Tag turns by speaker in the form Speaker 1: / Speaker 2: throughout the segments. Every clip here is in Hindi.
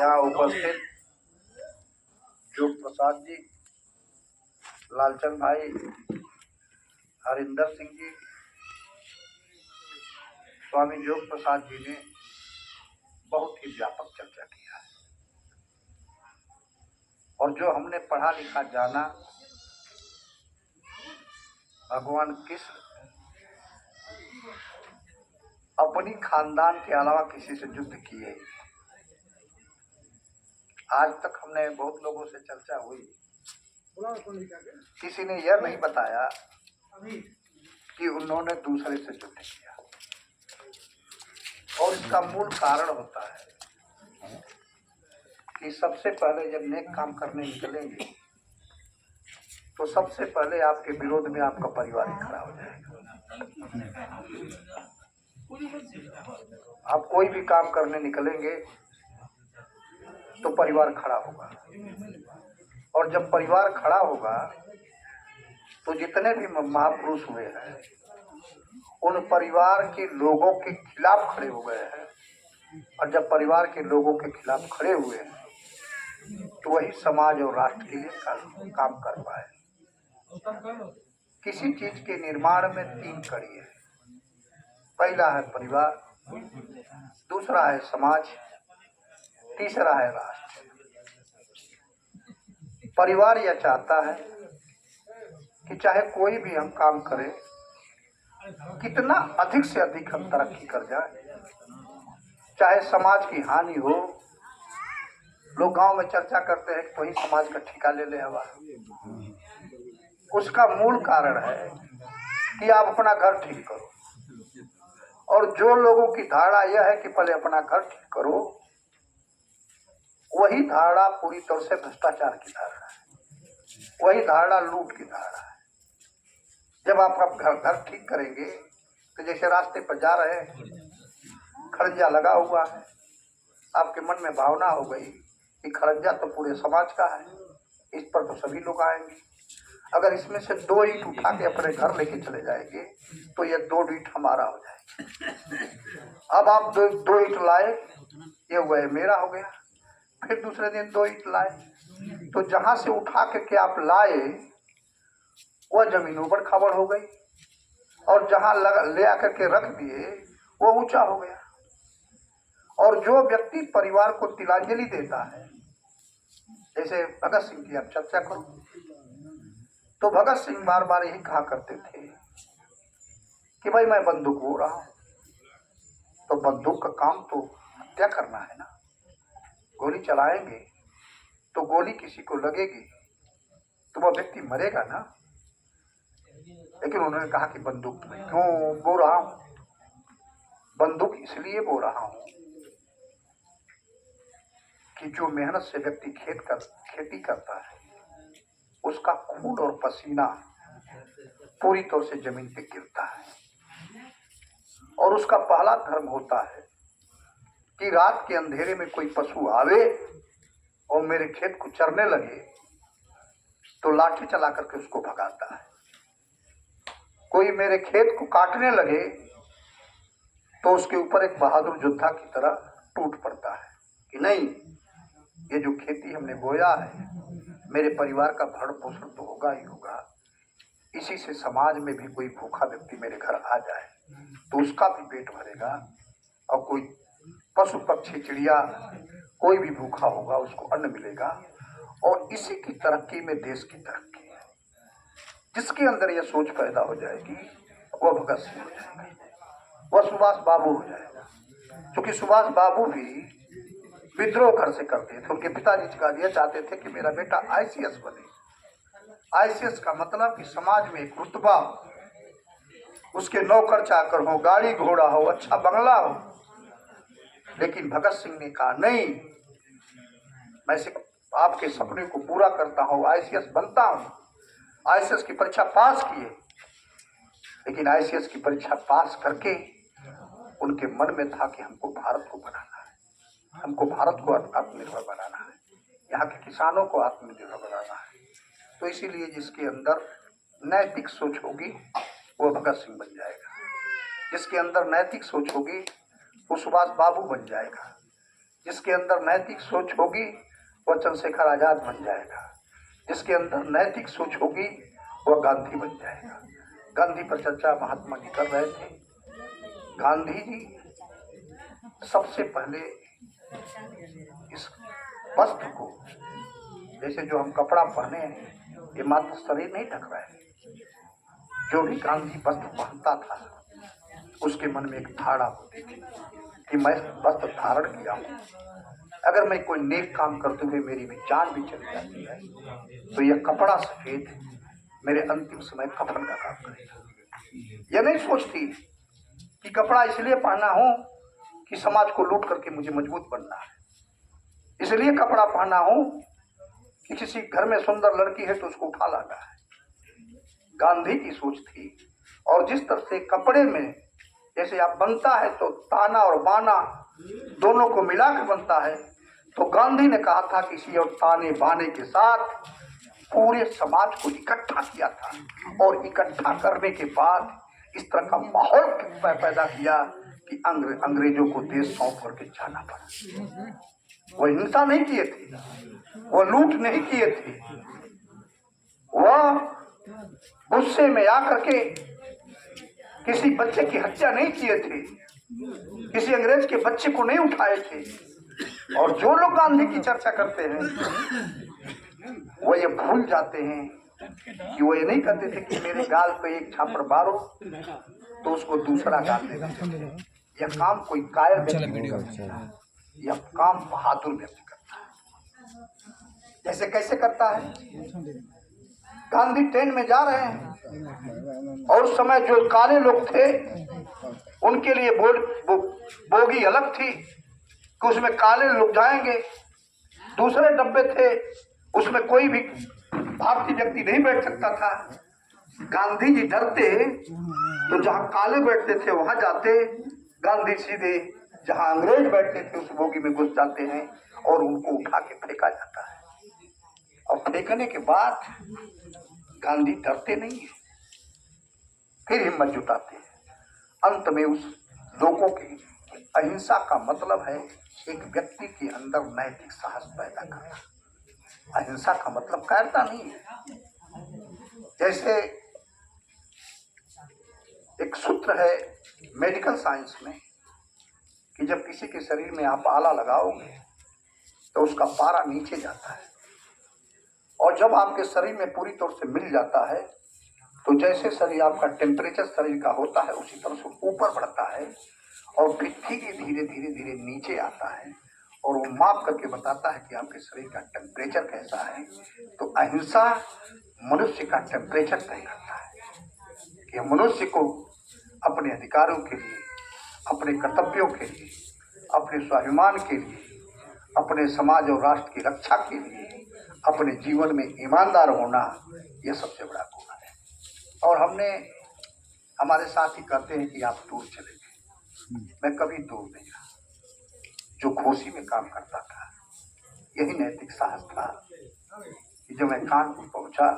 Speaker 1: यहाँ उपस्थित जोग प्रसाद जी, लालचंद भाई, हरिंदर सिंह जी, स्वामी जोग प्रसाद जी ने बहुत ही व्यापक चर्चा किया है और जो हमने पढ़ा लिखा जाना, भगवान कृष्ण अपनी खानदान के अलावा किसी से युद्ध किए। आज तक हमने बहुत लोगों से चर्चा हुई, किसी ने यह नहीं बताया कि उन्होंने दूसरे से युद्ध किया। और इसका मूल कारण होता है कि सबसे पहले जब नेक काम करने निकलेंगे तो सबसे पहले आपके विरोध में आपका परिवार ही खड़ा हो जाएगा। आप कोई भी काम करने निकलेंगे तो परिवार खड़ा होगा, और जब परिवार खड़ा होगा तो जितने भी महापुरुष हुए हैं उन परिवार के लोगों के खिलाफ खड़े हो गए हैं, और जब परिवार के लोगों के खिलाफ खड़े हुए हैं तो वही समाज और राष्ट्र के लिए काम कर पाए। किसी चीज के निर्माण में 3 कड़ी है। पहला है परिवार, दूसरा है समाज, तीसरा है राष्ट्र। परिवार यह चाहता है कि चाहे कोई भी हम काम करें, कितना अधिक से अधिक हम तरक्की कर जाए, चाहे समाज की हानि हो। लोग गांव में चर्चा करते हैं कि कोई समाज का ठेका ले ले हवा। उसका मूल कारण है कि आप अपना घर ठीक करो, और जो लोगों की धारणा यह है कि पहले अपना घर ठीक करो, वही धारणा पूरी तरह से भ्रष्टाचार की धारणा है, वही धारणा लूट की धारणा है। जब आप घर ठीक करेंगे तो जैसे रास्ते पर जा रहे हैं, खरंजा लगा हुआ है, आपके मन में भावना हो गई कि खरंजा तो पूरे समाज का है, इस पर तो सभी लोग आएंगे। अगर इसमें से 2 ईंट उठा के अपने घर लेके चले जाएंगे तो ये 2 ईंट हमारा हो जाएगा। अब आप 2 ईंट लाए, ये हुआ मेरा हो गया। फिर दूसरे दिन 2 ईंट लाए, तो जहां से उठा के आप लाए वह जमीन ऊपर खबर हो गई, और जहां ले आकर के रख दिए वो ऊंचा हो गया। और जो व्यक्ति परिवार को तिलांजलि देता है, जैसे भगत सिंह की आप चर्चा करो, तो भगत सिंह बार बार यही कहा करते थे कि भाई मैं बंदूक हो रहा हूं, तो बंदूक का काम तो हत्या करना है ना। गोली चलाएंगे तो गोली किसी को लगेगी तो वह व्यक्ति मरेगा ना। लेकिन उन्होंने कहा कि बंदूक मैं क्यों बो रहा हूं, बंदूक इसलिए बो रहा हूं कि जो मेहनत से व्यक्ति खेती करता है, उसका खून और पसीना पूरी तरह से जमीन पे गिरता है, और उसका पहला धर्म होता है कि रात के अंधेरे में कोई पशु आवे और मेरे खेत को चरने लगे तो लाठी चला करके उसको भगाता है। कोई मेरे खेत को काटने लगे तो उसके ऊपर एक बहादुर योद्धा की तरह टूट पड़ता है कि नहीं, ये जो खेती हमने बोया है, मेरे परिवार का भरण पोषण तो होगा ही होगा, इसी से समाज में भी कोई भूखा व्यक्ति मेरे घर आ जाए तो उसका भी पेट भरेगा, और कोई पशु पक्षी चिड़िया कोई भी भूखा होगा उसको अन्न मिलेगा। और इसी की तरक्की में देश की तरक्की है। जिसके अंदर यह सोच पैदा हो जाएगी वह भगत सिंह हो जाएगा, वह सुभाष बाबू हो जाएगा। क्योंकि सुभाष बाबू भी विद्रोह घर से करते थे। उनके पिताजी का यह चाहते थे कि मेरा बेटा ICS बने। ICS का मतलब कि समाज में एक रुतबा हो, उसके नौकर चाकर हो, गाड़ी घोड़ा हो, अच्छा बंगला हो। लेकिन भगत सिंह ने कहा नहीं, मैं आपके सपने को पूरा करता हूँ, ICS बनता हूँ। ICS की परीक्षा पास किए, लेकिन ICS की परीक्षा पास करके उनके मन में था कि हमको भारत को बनाना है, हमको भारत को आत्मनिर्भर बनाना है, यहाँ के किसानों को आत्मनिर्भर बनाना है। तो इसीलिए जिसके अंदर नैतिक सोच होगी वो भगत सिंह बन जाएगा, जिसके अंदर नैतिक सोच होगी वो सुभाष बाबू बन जाएगा, जिसके अंदर नैतिक सोच होगी वह चंद्रशेखर आजाद बन जाएगा, जिसके अंदर नैतिक सोच होगी वह गांधी बन जाएगा। गांधी पर चर्चा महात्मा जी कर रहे थे। गांधी जी सबसे पहले इस वस्त्र को, जैसे जो हम कपड़ा पहने हैं, ये मात्र शरीर नहीं ढक रहा है। जो भी गांधी वस्त्र पहनता था उसके मन में एक धारणा होती थी कि मैं वस्त्र धारण किया हूँ, अगर मैं कोई नेक काम करते हुए मेरी भी जान भी चली जाती है तो यह कपड़ा सफेद मेरे अंतिम समय कफन का काम करेगा। यह नहीं सोचती कि कपड़ा इसलिए पहना हो कि समाज को लूट करके मुझे मजबूत बनना है, इसलिए कपड़ा पहना हो कि किसी घर में सुंदर लड़की है तो उसको उठा लाना है। गांधी की सोच थी। और जिस तरह से कपड़े में जैसे आप बनता है तो ताना और बाना दोनों को मिलाकर बनता है, तो गांधी ने कहा था कि इसी और ताने बाने के साथ पूरे समाज को इकट्ठा किया था और इकट्ठा करने के बाद इस तरह का माहौल पैदा किया कि अंग्रेजों को देश सौंप करके जाना पड़ा। वह हिंसा नहीं किए थे, वह लूट नहीं किए थे, वह गुस्से में आकर के किसी बच्चे की हत्या नहीं किए थे, किसी अंग्रेज के बच्चे को नहीं उठाए थे। और जो लोग गांधी की चर्चा करते हैं वो ये भूल जाते हैं कि वो ये नहीं कहते थे कि मेरे गाल पे एक छापर मारो तो उसको दूसरा गाल दे देते। यह काम कोई कायर व्यक्ति नहीं करता, यह काम बहादुर व्यक्ति करता है। जैसे कैसे करता है? गांधी ट्रेन में जा रहे हैं और उस समय जो काले लोग थे उनके लिए बोगी अलग थी कि उसमें काले लोग जाएंगे, दूसरे डब्बे थे उसमें कोई भी भारतीय व्यक्ति नहीं बैठ सकता था। गांधी जी डरते तो जहां काले बैठते थे वहां जाते, गांधी सीधे जहां अंग्रेज बैठते थे उस बोगी में घुस जाते हैं और उनको उठा के फेंका जाता है। और फेंकने के बाद गांधी डरते नहीं है, फिर हिम्मत जुटाते हैं। अंत में उस लोगों की अहिंसा का मतलब है एक व्यक्ति के अंदर नैतिक साहस पैदा करना। अहिंसा का मतलब कायरता नहीं है। जैसे एक सूत्र है मेडिकल साइंस में कि जब किसी के शरीर में आप आला लगाओगे तो उसका पारा नीचे जाता है, और जब आपके शरीर में पूरी तौर से मिल जाता है तो जैसे शरीर आपका टेम्परेचर शरीर का होता है उसी तरह से ऊपर बढ़ता है और फिर धीरे धीरे धीरे धीरे नीचे आता है और वो माप करके बताता है कि आपके शरीर का टेम्परेचर कैसा है। तो अहिंसा मनुष्य का टेम्परेचर तय करता है कि मनुष्य को अपने अधिकारों के लिए, अपने कर्तव्यों के लिए, अपने स्वाभिमान के लिए, अपने समाज और राष्ट्र की रक्षा के लिए, अपने जीवन में ईमानदार होना, यह सबसे बड़ा गुण है। और हमने, हमारे साथ ही कहते हैं कि आप दूर चले गए, मैं कभी दूर नहीं रहा। जो घोसी में काम करता था यही नैतिक साहस था कि जब मैं कानपुर पहुंचा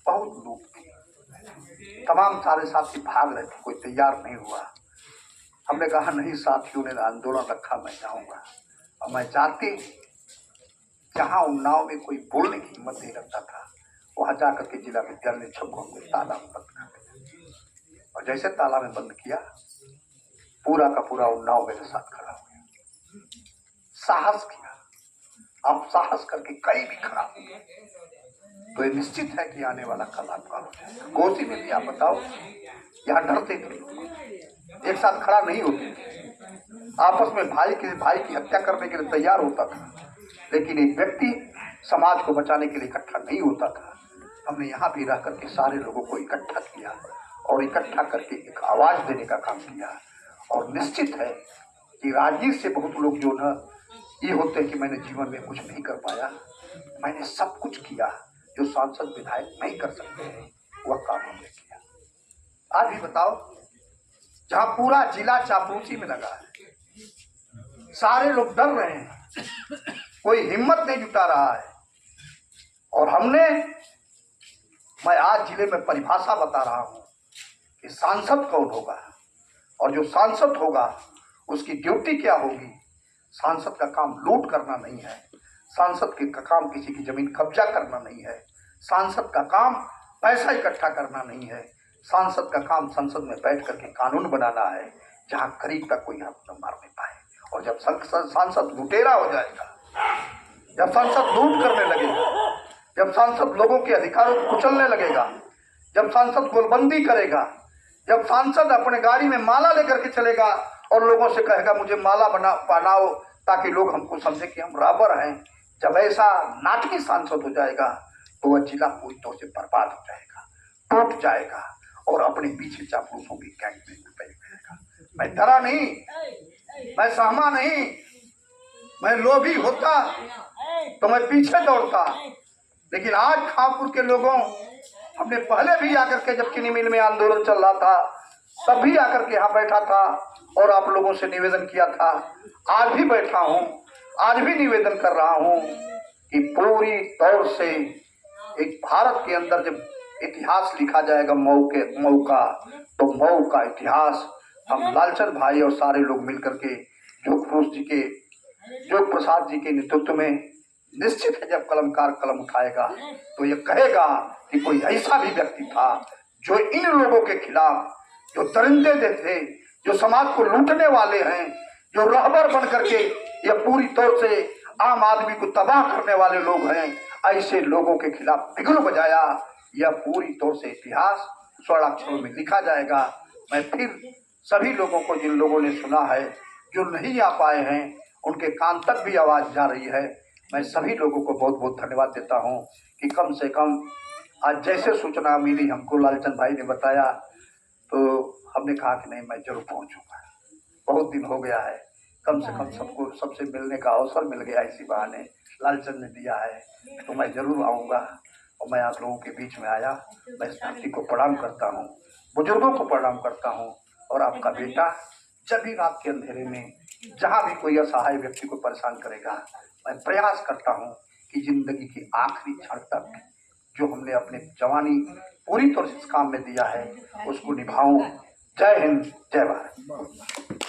Speaker 1: बहुत लोग थे, तमाम सारे साथी भाग रहे थे, कोई तैयार नहीं हुआ। हमने कहा नहीं, साथियों ने आंदोलन रखा, मैं जाऊंगा। और मैं जाते जहां उन्नाव में कोई बोलने की हिम्मत नहीं रखता था वहां जाकर के जिला विद्यालय छक्कों को ताला में बंद कर दिया। और जैसे ताला में बंद किया पूरा का पूरा उन्नाव मेरे साथ खड़ा हो गया। साहस किया, आप साहस करके कहीं भी खड़ा हो तो ये निश्चित है कि आने वाला कल आपका हो जाएगा। गोसी में भी आप बताओ, यहाँ डरते थे लोग, एक साथ खड़ा नहीं होते थे, आपस में भाई की हत्या करने के लिए तैयार होता था, लेकिन एक व्यक्ति समाज को बचाने के लिए इकट्ठा नहीं होता था। हमने यहाँ भी रह करके सारे लोगों को इकट्ठा किया और इकट्ठा करके एक आवाज देने का काम किया। और निश्चित है कि राजनीति से बहुत लोग जो न ये होते हैं कि मैंने जीवन में कुछ नहीं कर पाया, मैंने सब कुछ किया जो सांसद विधायक नहीं कर सकते हैं, वह काम हमने किया। आज भी बताओ, जहां पूरा जिला चापलूसी में लगा है, सारे लोग डर रहे हैं, कोई हिम्मत नहीं जुटा रहा है, और मैं आज जिले में परिभाषा बता रहा हूं कि सांसद कौन होगा और जो सांसद होगा उसकी ड्यूटी क्या होगी, सांसद का काम लूट करना नहीं है, सांसद का काम किसी की जमीन कब्जा करना नहीं है, सांसद का काम पैसा इकट्ठा करना नहीं है, सांसद का काम संसद में बैठ करके कानून बनाना है जहां गरीब का कोई हाथ न मार नहीं पाए। और जब सांसद लुटेरा हो जाएगा, जब सांसद लूट करने लगेगा, जब सांसद लोगों के अधिकारों को कुचलने लगेगा, जब सांसद गोलबंदी करेगा, जब सांसद अपने गाड़ी में माला लेकर के चलेगा और लोगों से कहेगा मुझे माला बनाओ ताकि लोग हमको समझे कि हम राबर हैं, जब ऐसा नाटकी सांसद हो जाएगा तो वह जिला पूरी तौर से बर्बाद हो जाएगा, टूट जाएगा और अपने पीछे चापलूसों की गैंग में जाएगा। मैं डरा नहीं, मैं सहमा नहीं, मैं लोभी होता तो मैं पीछे दौड़ता, लेकिन आज खानपुर के लोगों, हमने पहले भी आकर के जब चीनी मिल में आंदोलन चल रहा था तब भी आकर के यहाँ बैठा था और आप लोगों से निवेदन किया था, आज भी बैठा हूँ, आज भी निवेदन कर रहा हूँ कि पूरी तौर से एक भारत के अंदर जब इतिहास लिखा जाएगा मऊ का, तो मऊ का इतिहास हम लालचंद भाई और सारे लोग मिलकर के जोग प्रसाद जी के नेतृत्व में निश्चित है, जब कलमकार कलम उठाएगा तो ये कहेगा कि कोई ऐसा भी व्यक्ति था जो इन लोगों के खिलाफ, जो दरिंदे थे, जो समाज को लूटने वाले हैं, जो रहबर बन करके ये पूरी तौर से आम आदमी को तबाह करने वाले लोग हैं, ऐसे लोगों के खिलाफ बिगुल बजाया। यह पूरी तौर से इतिहास स्वर्णाक्षरों में लिखा जाएगा। मैं फिर सभी लोगों को, जिन लोगों ने सुना है, जो नहीं आ पाए हैं, उनके कान तक भी आवाज़ जा रही है, मैं सभी लोगों को बहुत बहुत धन्यवाद देता हूं कि कम से कम आज जैसे सूचना मिली हमको, लालचंद भाई ने बताया तो हमने कहा कि नहीं, मैं जरूर पहुंचूंगा। बहुत दिन हो गया है, कम से कम सबको सबसे मिलने का अवसर मिल गया, इसी बहाने लालचंद ने दिया है, तो मैं जरूर आऊँगा। और मैं आप लोगों के बीच में आया, मैं इस धरती को प्रणाम करता हूँ, बुजुर्गों को प्रणाम करता हूँ। और आपका बेटा जब भी रात के अंधेरे में जहाँ भी कोई असहाय व्यक्ति को परेशान करेगा, मैं प्रयास करता हूँ कि जिंदगी की आखिरी क्षण तक जो हमने अपने जवानी पूरी तौर से इस काम में दिया है उसको निभाऊं। जय हिंद, जय भारत।